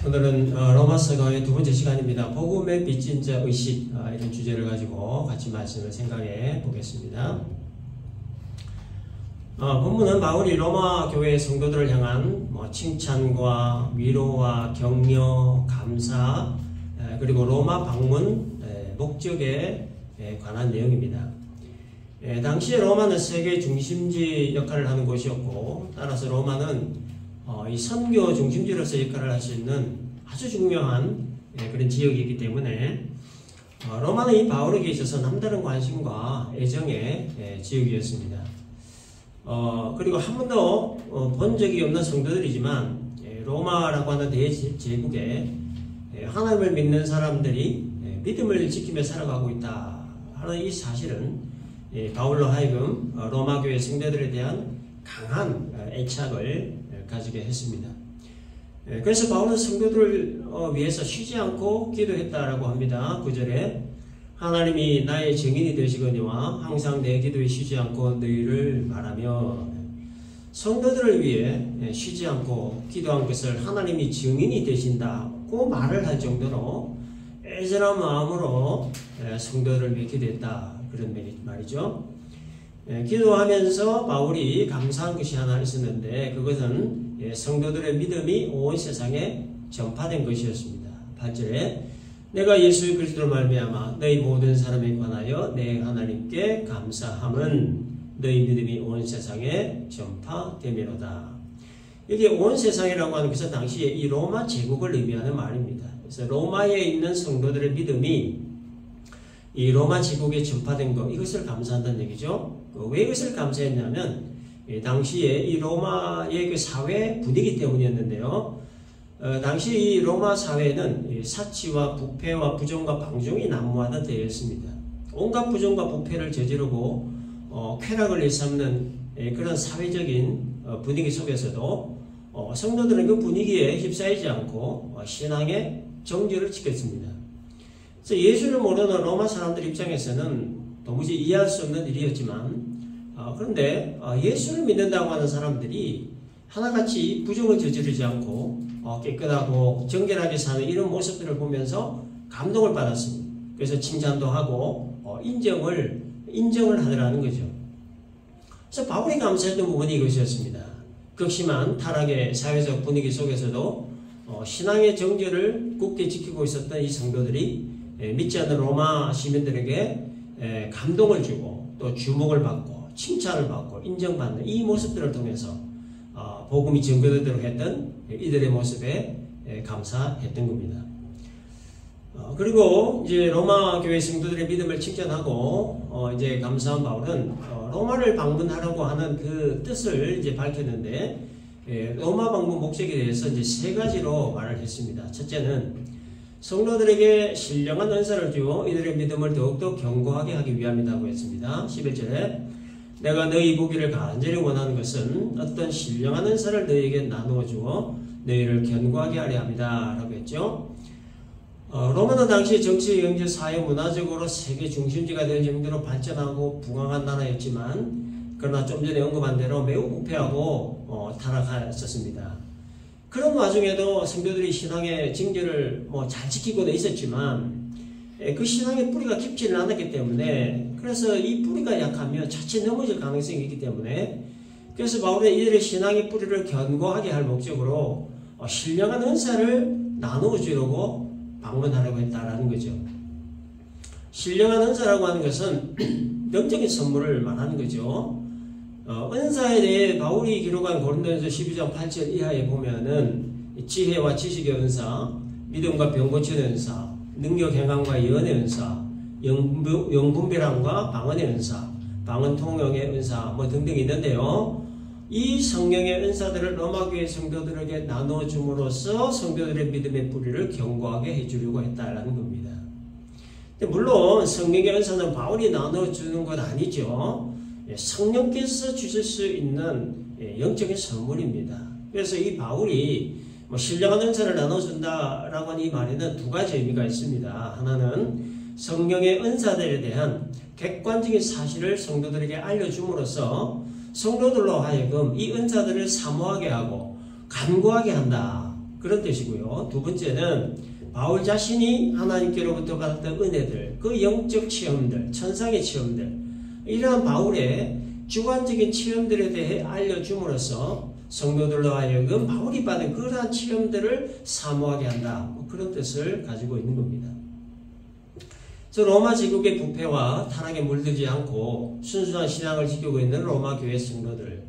오늘은 로마서 강의 두 번째 시간입니다. 복음의 빚진 자 의식, 이런 주제를 가지고 같이 말씀을 생각해 보겠습니다. 본문은 바울이 로마 교회 성도들을 향한 칭찬과 위로와 격려, 감사, 그리고 로마 방문 목적에 관한 내용입니다. 당시에 로마는 세계 중심지 역할을 하는 곳이었고, 따라서 로마는 이 선교 중심지로서 역할을 할 수 있는 아주 중요한 그런 지역이기 때문에 로마는 이 바울에게 있어서 남다른 관심과 애정의 지역이었습니다. 그리고 한 번도 본 적이 없는 성도들이지만 로마라고 하는 대제국에 하나님을 믿는 사람들이 믿음을 지키며 살아가고 있다 하는 이 사실은 바울로 하여금 로마 교회 성도들에 대한 강한 애착을 가지게 했습니다. 그래서 바울은 성도들을 위해서 쉬지 않고 기도했다라고 합니다. 9절에 하나님이 나의 증인이 되시거니와 항상 내 기도에 쉬지 않고 너희를 말하며, 성도들을 위해 쉬지 않고 기도한 것을 하나님이 증인이 되신다고 말을 할 정도로 애절한 마음으로 성도들을 위해 기도했다, 그런 말이죠. 기도하면서 바울이 감사한 것이 하나 있었는데, 그것은 성도들의 믿음이 온 세상에 전파된 것이었습니다. 8절에 내가 예수 그리스도로 말미암아 너희 모든 사람에 관하여 내 하나님께 감사함은 너희 믿음이 온 세상에 전파되미로다. 여기 온 세상이라고 하는 것은 당시에 이 로마 제국을 의미하는 말입니다. 그래서 로마에 있는 성도들의 믿음이 이 로마 제국에 전파된 것, 이것을 감사한다는 얘기죠. 왜 이것을 감사했냐면 당시에 이 로마의 그 사회 분위기 때문이었는데요. 당시 이 로마 사회는 사치와 부패와 부정과 방종이 난무하던 때였습니다. 온갖 부정과 부패를 저지르고 쾌락을 일삼는 그런 사회적인 분위기 속에서도 성도들은 그 분위기에 휩싸이지 않고 신앙의 정죄를 지켰습니다. 그래서 예수를 모르는 로마 사람들 입장에서는 도무지 이해할 수 없는 일이었지만, 그런데 예수를 믿는다고 하는 사람들이 하나같이 부정을 저지르지 않고 깨끗하고 정결하게 사는 이런 모습들을 보면서 감동을 받았습니다. 그래서 칭찬도 하고 인정을 하더라는 거죠. 그래서 바울이 감사했던 부분이 이것이었습니다. 극심한 타락의 사회적 분위기 속에서도 신앙의 정죄를 굳게 지키고 있었던 이 성도들이 믿지 않는 로마 시민들에게 감동을 주고 또 주목을 받고 칭찬을 받고 인정받는 이 모습들을 통해서 복음이 전개되도록 했던 이들의 모습에 감사했던 겁니다. 그리고 이제 로마 교회 성도들의 믿음을 칭찬하고 이제 감사한 바울은 로마를 방문하려고 하는 그 뜻을 이제 밝혔는데, 로마 방문 목적에 대해서 이제 세 가지로 말을 했습니다. 첫째는 성도들에게 신령한 은사를 주어 이들의 믿음을 더욱더 견고하게 하기 위함이라고 했습니다. 11절에 내가 너희 보기를 간절히 원하는 것은 어떤 신령한 은사를 너희에게 나누어 주어 너희를 견고하게 하려 합니다 라고 했죠. 로마는 당시 정치, 경제, 사회, 문화적으로 세계 중심지가 될 정도로 발전하고 부강한 나라였지만, 그러나 좀 전에 언급한 대로 매우 부패하고 타락했었습니다. 그런 와중에도 성도들이 신앙의 징조를 잘 지키고는 있었지만 그 신앙의 뿌리가 깊지는 않았기 때문에, 그래서 이 뿌리가 약하면 자칫 넘어질 가능성이 있기 때문에, 그래서 바울은 이들의 신앙의 뿌리를 견고하게 할 목적으로 신령한 은사를 나누어 주려고 방문하려고 했다라는 거죠. 신령한 은사라고 하는 것은 영적인 선물을 말하는 거죠. 은사에 대해 바울이 기록한 고린도전서 12장 8절 이하에 보면은 지혜와 지식의 은사, 믿음과 병 고치는 은사, 능력 행함과 예언의 은사, 영분별함과 방언의 은사, 방언 통역의 은사 등등 있는데요. 이 성령의 은사들을 로마교회 성도들에게 나누어 줌으로써 성도들의 믿음의 뿌리를 견고하게 해주려고 했다라는 겁니다. 물론 성령의 은사는 바울이 나누어 주는 것 아니죠. 성령께서 주실 수 있는 영적인 선물입니다. 그래서 이 바울이 신령한 은사를 나눠준다라고 하는 이 말에는 두 가지 의미가 있습니다. 하나는 성령의 은사들에 대한 객관적인 사실을 성도들에게 알려줌으로써 성도들로 하여금 이 은사들을 사모하게 하고 간구하게 한다, 그런 뜻이고요. 두 번째는 바울 자신이 하나님께로부터 받았던 은혜들, 그 영적 체험들, 천상의 체험들, 이러한 바울의 주관적인 체험들에 대해 알려줌으로써 성도들로 하여금 바울이 받은 그러한 체험들을 사모하게 한다. 그런 뜻을 가지고 있는 겁니다. 로마 제국의 부패와 타락에 물들지 않고 순수한 신앙을 지키고 있는 로마 교회 성도들,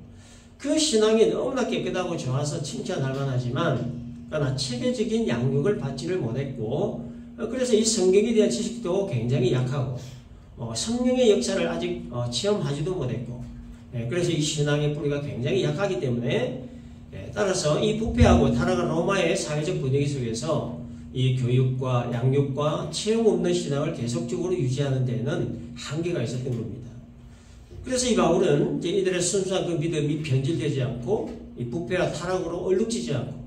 그 신앙이 너무나 깨끗하고 좋아서 칭찬할 만하지만 그러나 체계적인 양육을 받지를 못했고, 그래서 이 성경에 대한 지식도 굉장히 약하고 성령의 역사를 아직 체험하지도 못했고, 그래서 이 신앙의 뿌리가 굉장히 약하기 때문에 따라서 이 부패하고 타락한 로마의 사회적 분위기 속에서 이 교육과 양육과 체험 없는 신앙을 계속적으로 유지하는 데에는 한계가 있었던 겁니다. 그래서 이 바울은 이제 이들의 순수한 그 믿음이 변질되지 않고 이 부패와 타락으로 얼룩지지 않고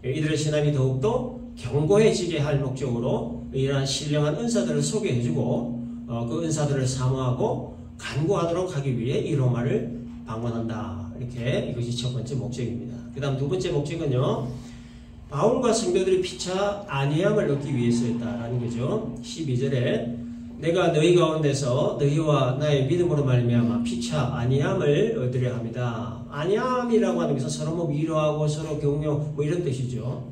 이들의 신앙이 더욱더 견고해지게 할 목적으로 이러한 신령한 은사들을 소개해주고 그 은사들을 사모하고 간구하도록 하기 위해 이 로마를 방문한다. 이렇게 이것이 첫 번째 목적입니다. 그 다음 두 번째 목적은요, 바울과 성도들이 피차 안위함을 얻기 위해서였다라는 거죠. 12절에 내가 너희 가운데서 너희와 나의 믿음으로 말미암아 피차 안위함을 얻으려 합니다. 안위함이라고 하는 것은 서로 위로하고 서로 격려 이런 뜻이죠.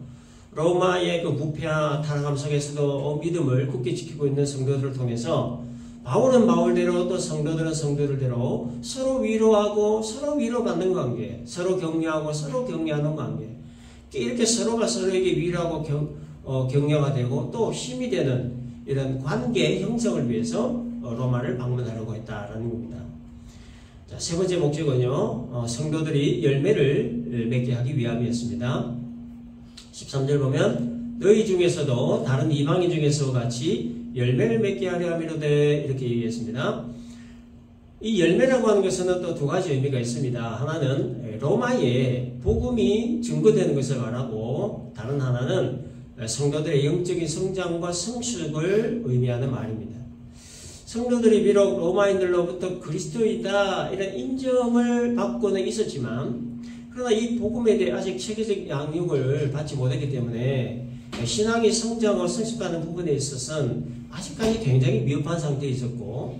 로마의 그 부패와 타락함 속에서도 믿음을 굳게 지키고 있는 성도들을 통해서 바울은 바울대로 또 성도들은 성도들대로 서로 위로하고 서로 위로받는 관계, 서로 격려하고 서로 격려하는 관계, 이렇게 서로가 서로에게 위로하고 격려가 되고 또 힘이 되는 이런 관계 형성을 위해서 로마를 방문하려고 했다라는 겁니다. 자, 세 번째 목적은요, 성도들이 열매를 맺게 하기 위함이었습니다. 13절 보면 너희 중에서도 다른 이방인 중에서 같이 열매를 맺게 하려 함이로되 이렇게 얘기했습니다. 이 열매라고 하는 것은 또 두 가지 의미가 있습니다. 하나는 로마에 복음이 증거되는 것을 말하고, 다른 하나는 성도들의 영적인 성장과 성숙을 의미하는 말입니다. 성도들이 비록 로마인들로부터 그리스도이다 이런 인정을 받고는 있었지만, 그러나 이 복음에 대해 아직 체계적 양육을 받지 못했기 때문에 신앙이 성장하고 성숙하는 부분에 있어서는 아직까지 굉장히 미흡한 상태에 있었고,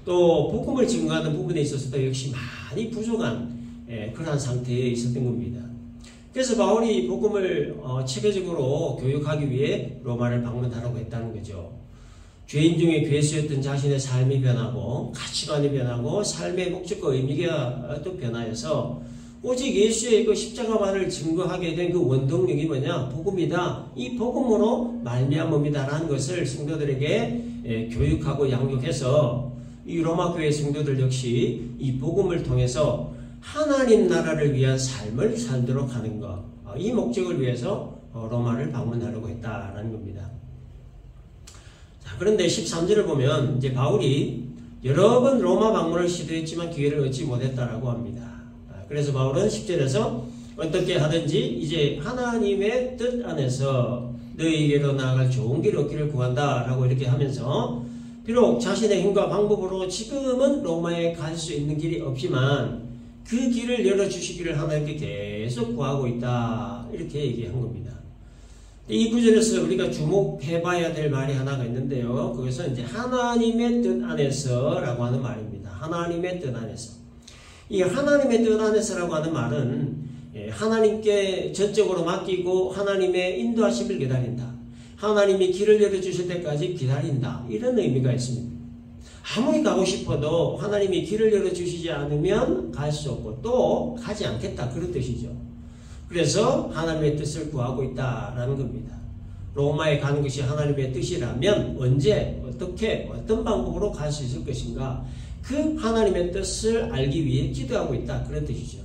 또 복음을 증거하는 부분에 있어서도 역시 많이 부족한 그러한 상태에 있었던 겁니다. 그래서 바울이 복음을 체계적으로 교육하기 위해 로마를 방문하라고 했다는 거죠. 죄인 중에 괴수였던 자신의 삶이 변하고 가치관이 변하고 삶의 목적과 의미가 또 변하여서 오직 예수의 그 십자가만을 증거하게 된 그 원동력이 뭐냐? 복음이다. 이 복음으로 말미암음이다라는 것을 성도들에게 교육하고 양육해서 이 로마 교회 성도들 역시 이 복음을 통해서 하나님 나라를 위한 삶을 살도록 하는 것, 이 목적을 위해서 로마를 방문하려고 했다라는 겁니다. 자, 그런데 13절을 보면 이제 바울이 여러 번 로마 방문을 시도했지만 기회를 얻지 못했다라고 합니다. 그래서 바울은 10절에서 어떻게 하든지 이제 하나님의 뜻 안에서 너희에게로 나아갈 좋은 길을 얻기를 구한다라고 이렇게 하면서, 비록 자신의 힘과 방법으로 지금은 로마에 갈 수 있는 길이 없지만 그 길을 열어주시기를 하나님께 계속 구하고 있다, 이렇게 얘기한 겁니다. 이 구절에서 우리가 주목해봐야 될 말이 하나가 있는데요, 그것은 이제 하나님의 뜻 안에서 라고 하는 말입니다. 하나님의 뜻 안에서. 이 하나님의 뜻 안에서라고 하는 말은 하나님께 전적으로 맡기고 하나님의 인도하심을 기다린다, 하나님이 길을 열어주실 때까지 기다린다, 이런 의미가 있습니다. 아무리 가고 싶어도 하나님이 길을 열어주시지 않으면 갈 수 없고 또 가지 않겠다, 그런 뜻이죠. 그래서 하나님의 뜻을 구하고 있다라는 겁니다. 로마에 가는 것이 하나님의 뜻이라면 언제, 어떻게, 어떤 방법으로 갈 수 있을 것인가, 그 하나님의 뜻을 알기 위해 기도하고 있다, 그런 뜻이죠.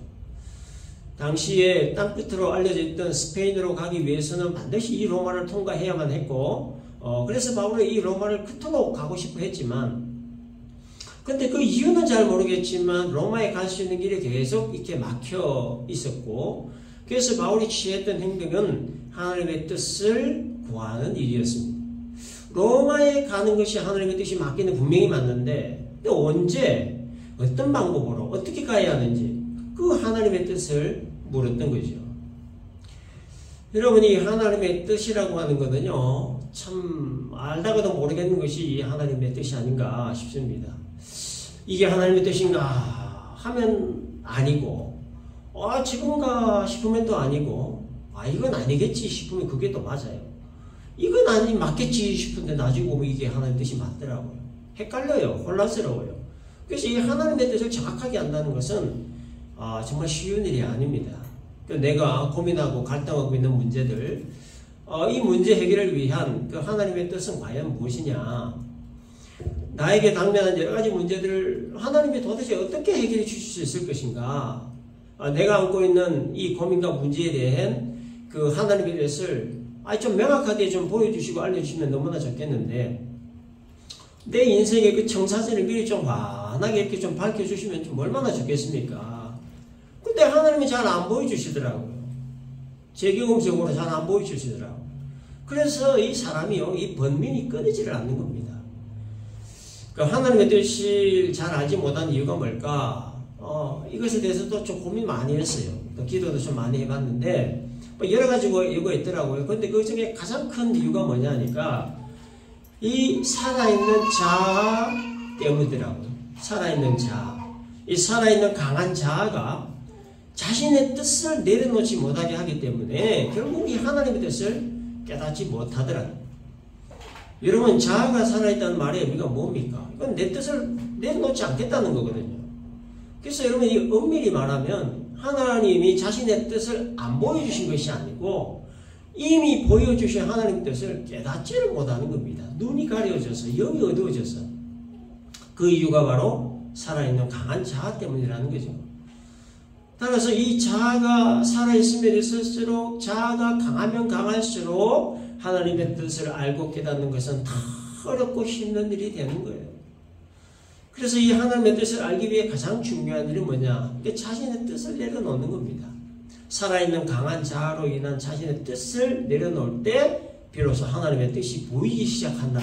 당시에 땅끝으로 알려져 있던 스페인으로 가기 위해서는 반드시 이 로마를 통과해야만 했고, 그래서 바울은 이 로마를 그토록 가고 싶어 했지만, 근데 그 이유는 잘 모르겠지만 로마에 갈 수 있는 길이 계속 이렇게 막혀 있었고, 그래서 바울이 취했던 행동은 하나님의 뜻을 구하는 일이었습니다. 로마에 가는 것이 하나님의 뜻이 맞기는 분명히 맞는데, 또 언제, 어떤 방법으로, 어떻게 가야 하는지 그 하나님의 뜻을 물었던 거죠. 여러분이 하나님의 뜻이라고 하는 거는요, 참 알다가도 모르겠는 것이 이 하나님의 뜻이 아닌가 싶습니다. 이게 하나님의 뜻인가 하면 아니고, 지금가 싶으면 또 아니고, 이건 아니겠지 싶으면 그게 또 맞아요. 이건 맞겠지 싶은데 나중에 보면 이게 하나님의 뜻이 맞더라고요. 헷갈려요. 혼란스러워요. 그래서 이 하나님의 뜻을 정확하게 안다는 것은 정말 쉬운 일이 아닙니다. 내가 고민하고 갈등하고 있는 문제들, 이 문제 해결을 위한 그 하나님의 뜻은 과연 무엇이냐? 나에게 당면한 여러 가지 문제들을 하나님이 도대체 어떻게 해결해 주실 수 있을 것인가? 내가 안고 있는 이 고민과 문제에 대한 그 하나님의 뜻을 좀 명확하게 좀 보여주시고 알려주시면 너무나 좋겠는데, 내 인생의 그 청사진을 미리 좀 환하게 이렇게 좀 밝혀주시면 좀 얼마나 좋겠습니까? 근데 하나님이 잘 안 보여주시더라고요. 제 경험적으로 잘 안 보여주시더라고요. 그래서 이 사람이요, 이 번민이 끊이지를 않는 겁니다. 그 하나님의 뜻을 잘 알지 못한 이유가 뭘까? 이것에 대해서도 좀 고민 많이 했어요. 또 기도도 좀 많이 해봤는데, 여러 가지 이유가 있더라고요. 근데 그 중에 가장 큰 이유가 뭐냐니까, 이 살아있는 자아 때문이더라고요. 살아있는 자아. 이 살아있는 강한 자아가 자신의 뜻을 내려놓지 못하게 하기 때문에 결국 이 하나님의 뜻을 깨닫지 못하더라고요. 여러분, 자아가 살아있다는 말의 의미가 뭡니까? 이건 내 뜻을 내려놓지 않겠다는 거거든요. 그래서 여러분, 이 엄밀히 말하면 하나님이 자신의 뜻을 안 보여주신 것이 아니고 이미 보여주신 하나님의 뜻을 깨닫지를 못하는 겁니다. 눈이 가려져서, 영이 어두워져서. 그 이유가 바로 살아있는 강한 자아 때문이라는 거죠. 따라서 이 자아가 살아있으면 있을수록, 자아가 강하면 강할수록 하나님의 뜻을 알고 깨닫는 것은 다 어렵고 힘든 일이 되는 거예요. 그래서 이 하나님의 뜻을 알기 위해 가장 중요한 일은 뭐냐? 자신의 뜻을 내려놓는 겁니다. 살아있는 강한 자아로 인한 자신의 뜻을 내려놓을 때 비로소 하나님의 뜻이 보이기 시작한다.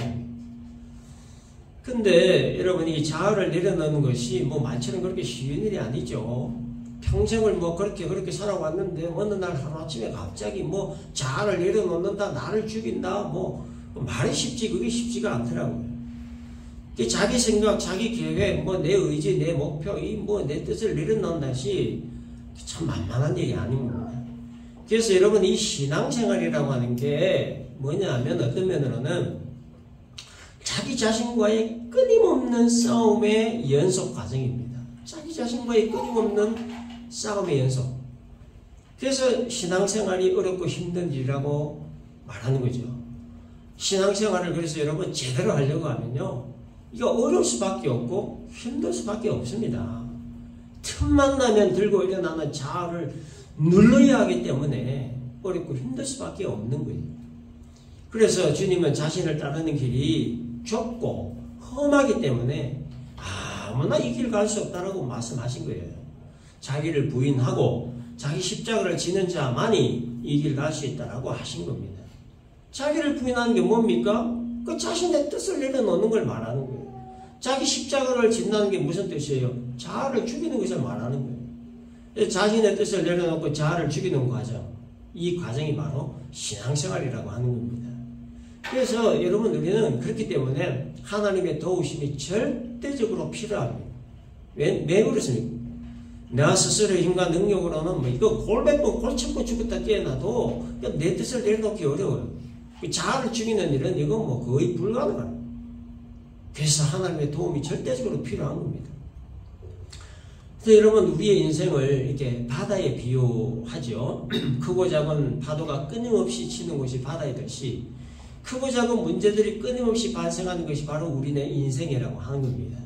근데 여러분, 이 자아를 내려놓는 것이 말처럼 그렇게 쉬운 일이 아니죠. 평생을 그렇게 살아왔는데 어느 날 하루아침에 갑자기 자아를 내려놓는다, 나를 죽인다, 말이 쉽지, 그게 쉽지가 않더라고요. 자기 생각, 자기 계획, 내 의지, 내 목표, 내 뜻을 내려놓는 것이 참 만만한 일이 아닙니다. 그래서 여러분, 이 신앙생활이라고 하는 게 뭐냐 하면 어떤 면으로는 자기 자신과의 끊임없는 싸움의 연속 과정입니다. 자기 자신과의 끊임없는 싸움의 연속. 그래서 신앙생활이 어렵고 힘든 일이라고 말하는 거죠. 신앙생활을 그래서 여러분 제대로 하려고 하면요, 이거 어려울 수밖에 없고 힘들 수밖에 없습니다. 틈만 나면 들고 일어나는 자아를 눌러야 하기 때문에 어렵고 힘들 수밖에 없는 거예요. 그래서 주님은 자신을 따르는 길이 좁고 험하기 때문에 아무나 이 길 갈 수 없다라고 말씀하신 거예요. 자기를 부인하고 자기 십자가를 지는 자만이 이 길 갈 수 있다라고 하신 겁니다. 자기를 부인하는 게 뭡니까? 그 자신의 뜻을 내려놓는 걸 말하는 거예요. 자기 십자가를 진다는 게 무슨 뜻이에요? 자아를 죽이는 것을 말하는 거예요. 자신의 뜻을 내려놓고 자아를 죽이는 과정, 이 과정이 바로 신앙생활이라고 하는 겁니다. 그래서 여러분, 우리는 그렇기 때문에 하나님의 도우심이 절대적으로 필요합니다. 왜 그렇습니까? 내가 스스로의 힘과 능력으로는 이거 골100번 골1000번 죽었다 깨어나도 내 뜻을 내려놓기 어려워요. 자아를 죽이는 일은 이건 거의 불가능합니다. 그래서 하나님의 도움이 절대적으로 필요한 겁니다. 그래서 여러분, 우리의 인생을 이렇게 바다에 비유하죠. 크고 작은 파도가 끊임없이 치는 곳이 바다이듯이 크고 작은 문제들이 끊임없이 발생하는 것이 바로 우리네 인생이라고 하는 겁니다.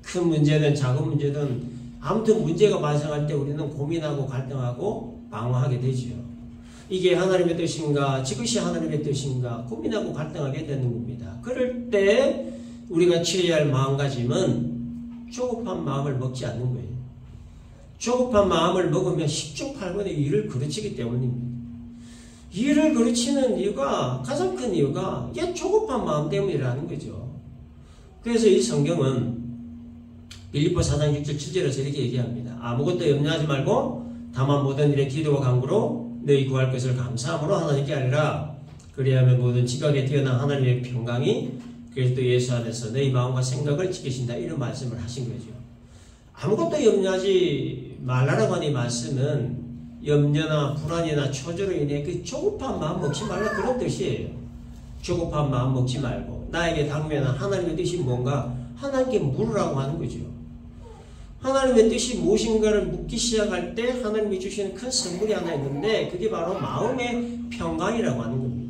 큰 문제든 작은 문제든 아무튼 문제가 발생할 때 우리는 고민하고 갈등하고 방황하게 되지요. 이게 하나님의 뜻인가, 이것이 하나님의 뜻인가 고민하고 갈등하게 되는 겁니다. 그럴 때 우리가 취해야 할 마음가짐은 조급한 마음을 먹지 않는 거예요. 조급한 마음을 먹으면 10조 8번의 일을 그르치기 때문입니다. 일을 그르치는 이유가, 가장 큰 이유가 이게 조급한 마음 때문이라는 거죠. 그래서 이 성경은 빌립보 4장 6절 7절에서 이렇게 얘기합니다. 아무것도 염려하지 말고 다만 모든 일에 기도와 간구로 너희 구할 것을 감사함으로 하나님께 아뢰라. 그리하면 모든 지각에 뛰어난 하나님의 평강이 그리스도 예수 안에서 너희 마음과 생각을 지키신다. 이런 말씀을 하신 거죠. 아무것도 염려하지 말라라고 하는 이 말씀은 염려나 불안이나 초조로 인해 그 조급한 마음 먹지 말라, 그런 뜻이에요. 조급한 마음 먹지 말고 나에게 당면한 하나님의 뜻이 뭔가 하나님께 물으라고 하는 거죠. 하나님의 뜻이 무엇인가를 묻기 시작할 때 하나님이 주시는 큰 선물이 하나 있는데 그게 바로 마음의 평강이라고 하는 겁니다.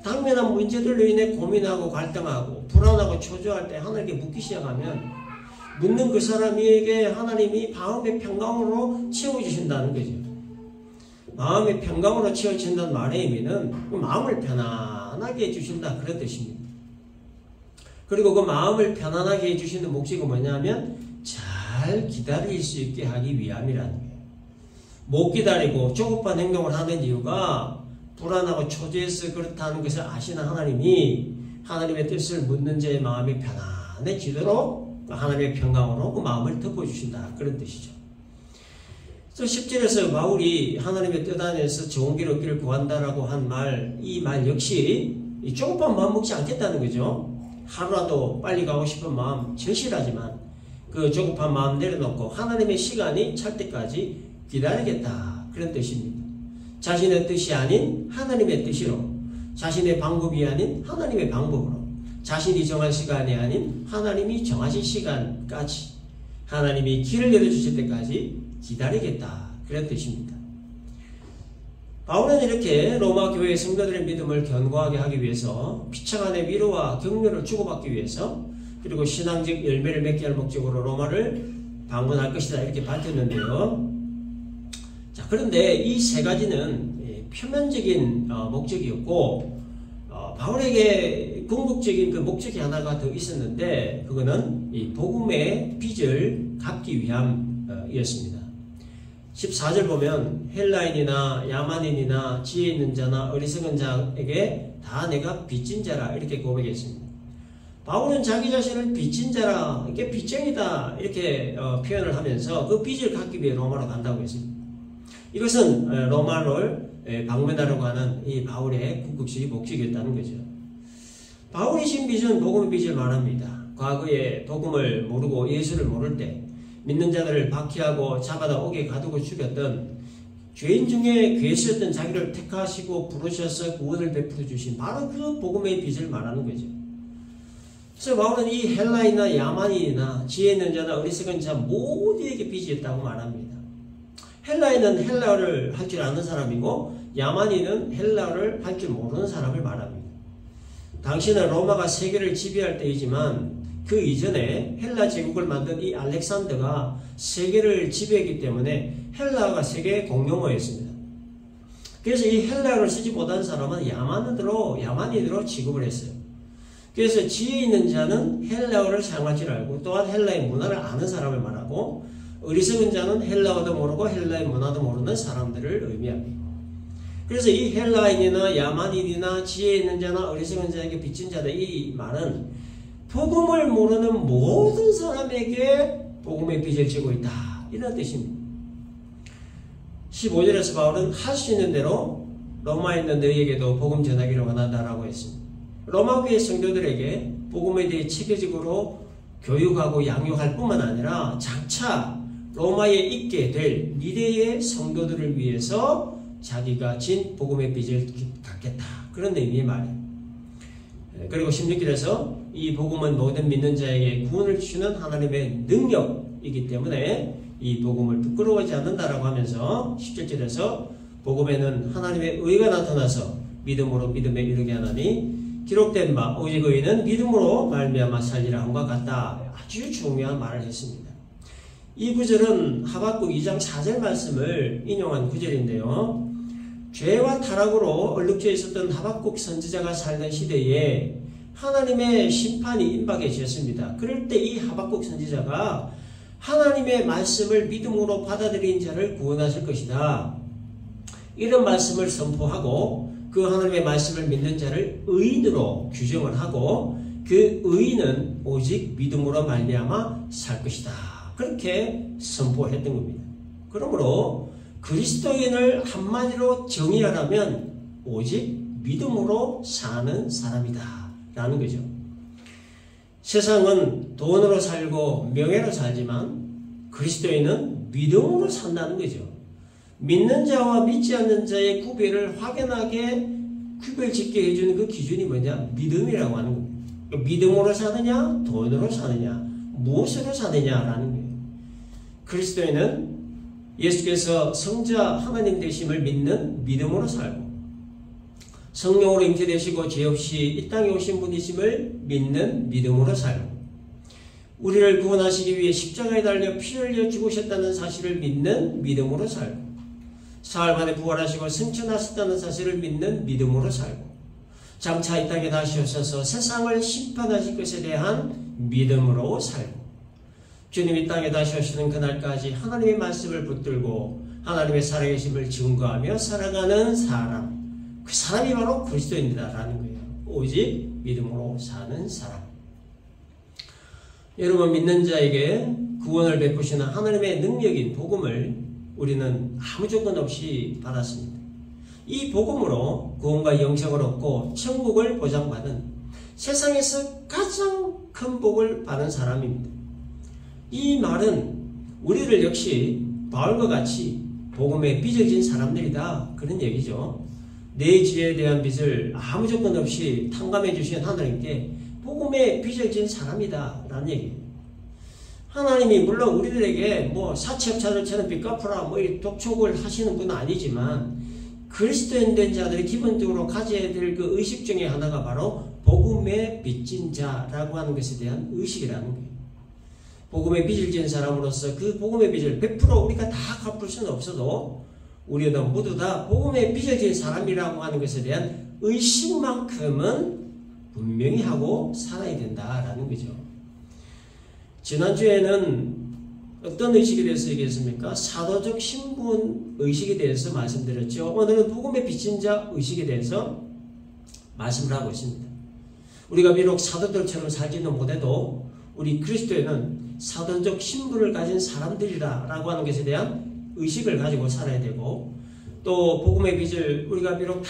당면한 문제들로 인해 고민하고 갈등하고 불안하고 초조할 때 하나님께 묻기 시작하면 묻는 그 사람에게 하나님이 마음의 평강으로 채워주신다는 거죠. 마음의 평강으로 채워진다는 말의 의미는 그 마음을 편안하게 해주신다, 그런 뜻입니다. 그리고 그 마음을 편안하게 해주시는 목적이 뭐냐면 잘 기다릴 수 있게 하기 위함이라는 거예요. 못 기다리고 조급한 행동을 하는 이유가 불안하고 초조해서 그렇다는 것을 아시는 하나님이 하나님의 뜻을 묻는 자의 마음이 편안해지도록 하나님의 평강으로 그 마음을 덮어주신다, 그런 뜻이죠. 그래서 10절에서 바울이 하나님의 뜻 안에서 좋은 길 얻기를 구한다라고 한 말, 이 말 역시 조급한 마음 먹지 않겠다는 거죠. 하루라도 빨리 가고 싶은 마음 절실하지만 그 조급한 마음 내려놓고 하나님의 시간이 찰 때까지 기다리겠다, 그런 뜻입니다. 자신의 뜻이 아닌 하나님의 뜻으로, 자신의 방법이 아닌 하나님의 방법으로, 자신이 정한 시간이 아닌 하나님이 정하신 시간까지, 하나님이 길을 열어주실 때까지 기다리겠다, 그런 뜻입니다. 바울은 이렇게 로마 교회의 성도들의 믿음을 견고하게 하기 위해서 비참한의 위로와 격려를 주고받기 위해서, 그리고 신앙적 열매를 맺게 할 목적으로 로마를 방문할 것이다, 이렇게 밝혔는데요. 자, 그런데 이 세 가지는 표면적인 목적이었고, 바울에게 궁극적인 그 목적이 하나가 더 있었는데 그거는 이 복음의 빚을 갚기 위함이었습니다. 14절 보면 헬라인이나 야만인이나 지혜 있는 자나 어리석은 자에게 다 내가 빚진 자라, 이렇게 고백했습니다. 바울은 자기 자신을 빚진 자라, 이게 빚쟁이다, 이렇게 표현을 하면서 그 빚을 갚기 위해 로마로 간다고 했습니다. 이것은 로마를 방문하려고 하는 이 바울의 궁극적인 목적이었다는 거죠. 바울이 신 빚은 복음의 빚을 말합니다. 과거에 복음을 모르고 예수를 모를 때 믿는 자들을 박해하고 잡아다 옥에 가두고 죽였던 죄인 중에 괴수였던 자기를 택하시고 부르셔서 구원을 베풀어 주신 바로 그 복음의 빚을 말하는 거죠. 그래서 바울은 이 헬라이나 야만인이나 지혜 있는 자나 어리석은 자 모두에게 빚이 있다고 말합니다. 헬라인은 헬라어를 할 줄 아는 사람이고 야만인은 헬라어를 할 줄 모르는 사람을 말합니다. 당시는 로마가 세계를 지배할 때이지만 그 이전에 헬라 제국을 만든 이 알렉산더가 세계를 지배했기 때문에 헬라어가 세계 공용어였습니다. 그래서 이 헬라어를 쓰지 못한 사람은 야만인으로 취급을 했어요. 그래서 지혜 있는 자는 헬라어를 사용할 줄 알고 또한 헬라의 문화를 아는 사람을 말하고, 어리석은 자는 헬라어도 모르고 헬라의 문화도 모르는 사람들을 의미합니다. 그래서 이 헬라인이나 야만인이나 지혜 있는 자나 어리석은 자에게 빚진 자다, 이 말은 복음을 모르는 모든 사람에게 복음의 빚을 지고 있다, 이런 뜻입니다. 15절에서 바울은 할 수 있는 대로 로마에 있는 너희에게도 복음 전하기를 원한다라고 했습니다. 로마 교회 성도들에게 복음에 대해 체계적으로 교육하고 양육할 뿐만 아니라 장차 로마에 있게 될 미래의 성도들을 위해서 자기가 진 복음의 빚을 갚겠다, 그런 의미의 말이에요. 그리고 16절에서 이 복음은 모든 믿는 자에게 구원을 주시는 하나님의 능력이기 때문에 이 복음을 부끄러워하지 않는다라고 하면서 17절에서 복음에는 하나님의 의가 나타나서 믿음으로 믿음에 이르게 하나니 기록된 바 오직 의인은 믿음으로 말미암아 살리라 함과 같다, 아주 중요한 말을 했습니다. 이 구절은 하박국 2장 4절 말씀을 인용한 구절인데요. 죄와 타락으로 얼룩져 있었던 하박국 선지자가 살던 시대에 하나님의 심판이 임박해졌습니다. 그럴 때 이 하박국 선지자가 하나님의 말씀을 믿음으로 받아들인 자를 구원하실 것이다, 이런 말씀을 선포하고 그 하나님의 말씀을 믿는 자를 의인으로 규정을 하고 그 의인은 오직 믿음으로 말미암아 살 것이다, 그렇게 선포했던 겁니다. 그러므로 그리스도인을 한마디로 정의하라면 오직 믿음으로 사는 사람이다 라는 거죠. 세상은 돈으로 살고 명예로 살지만 그리스도인은 믿음으로 산다는 거죠. 믿는 자와 믿지 않는 자의 구별을 확연하게 구별짓게 해주는 그 기준이 뭐냐? 믿음이라고 하는 겁니다. 믿음으로 사느냐, 돈으로 사느냐, 무엇으로 사느냐라는 거예요. 그리스도인은 예수께서 성자 하나님 되심을 믿는 믿음으로 살고, 성령으로 잉태되시고 죄 없이 이 땅에 오신 분이심을 믿는 믿음으로 살고, 우리를 구원하시기 위해 십자가에 달려 피 흘려 죽으셨다는 사실을 믿는 믿음으로 살고, 사흘 만에 부활하시고 승천하셨다는 사실을 믿는 믿음으로 살고, 장차 이 땅에 다시 오셔서 세상을 심판하실 것에 대한 믿음으로 살고, 주님 이 땅에 다시 오시는 그날까지 하나님의 말씀을 붙들고 하나님의 살아계심을 증거하며 살아가는 사람, 그 사람이 바로 그리스도인이다라는 거예요. 오직 믿음으로 사는 사람. 여러분, 믿는 자에게 구원을 베푸시는 하나님의 능력인 복음을 우리는 아무 조건 없이 받았습니다. 이 복음으로 구원과 영생을 얻고 천국을 보장받은 세상에서 가장 큰 복을 받은 사람입니다. 이 말은 우리를 역시 바울과 같이 복음에 빚을 진 사람들이다, 그런 얘기죠. 내 지혜에 대한 빚을 아무 조건 없이 탕감해 주신 하나님께 복음에 빚을 진 사람이다 라는 얘기예요. 하나님이 물론 우리들에게 뭐 사채업자들처럼 빚 갚으라 뭐 독촉을 하시는 분은 아니지만, 그리스도인 된 자들이 기본적으로 가져야 될 그 의식 중에 하나가 바로 복음에 빚진 자라고 하는 것에 대한 의식이라는 거예요. 복음에 빚을 진 사람으로서 그 복음의 빚을 100% 우리가 다 갚을 수는 없어도 우리는 모두 다 복음에 빚을 진 사람이라고 하는 것에 대한 의식만큼은 분명히 하고 살아야 된다라는 거죠. 지난주에는 어떤 의식에 대해서 얘기했습니까? 사도적 신분 의식에 대해서 말씀드렸죠. 오늘은 복음에 빚진 자 의식에 대해서 말씀을 하고 있습니다. 우리가 비록 사도들처럼 살지는 못해도 우리 그리스도인은 사도적 신분을 가진 사람들이라고 하는 것에 대한 의식을 가지고 살아야 되고, 또 복음의 빚을 우리가 비록 다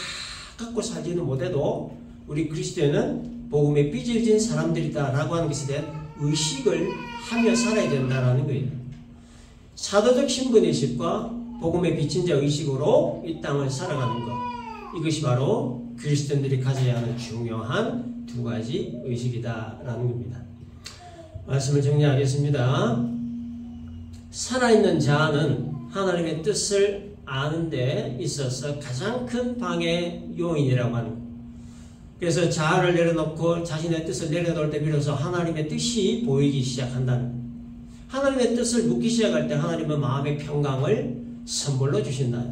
갖고 살지는 못해도 우리 그리스도인은 복음의 빚을 진 사람들이다라고 하는 것에 대한 의식을 하며 살아야 된다는 거예요. 사도적 신분의식과 복음의 빚진 자 의식으로 이 땅을 살아가는 것, 이것이 바로 그리스도인들이 가져야 하는 중요한 두 가지 의식이다라는 겁니다. 말씀을 정리하겠습니다. 살아있는 자는 하나님의 뜻을 아는 데 있어서 가장 큰 방해 요인이라고 하는 거예요. 그래서 자아를 내려놓고 자신의 뜻을 내려놓을 때 비로소 하나님의 뜻이 보이기 시작한다는 거예요. 하나님의 뜻을 묻기 시작할 때 하나님은 마음의 평강을 선물로 주신다.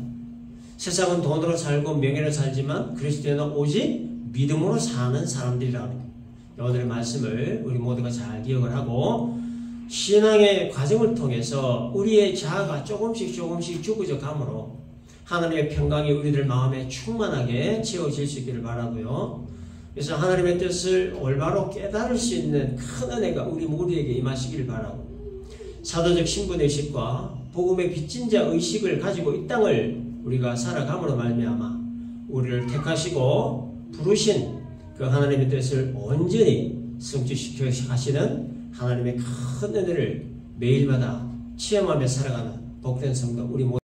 세상은 돈으로 살고 명예로 살지만 그리스도인은 오직 믿음으로 사는 사람들이라는 거예요. 오늘의 말씀을 우리 모두가 잘 기억을 하고, 신앙의 과정을 통해서 우리의 자아가 조금씩 죽어져 감으로 하나님의 평강이 우리들 마음에 충만하게 채워질 수 있기를 바라고요. 그래서 하나님의 뜻을 올바로 깨달을 수 있는 큰 은혜가 우리 모두에게 임하시기를 바라고, 사도적 신분의식과 복음의 빚진 자 의식을 가지고 이 땅을 우리가 살아감으로 말미암아 우리를 택하시고 부르신 그 하나님의 뜻을 온전히 성취시켜 가시는 하나님의 큰 은혜를 매일마다 체험하며 살아가는 복된 성도 우리 모두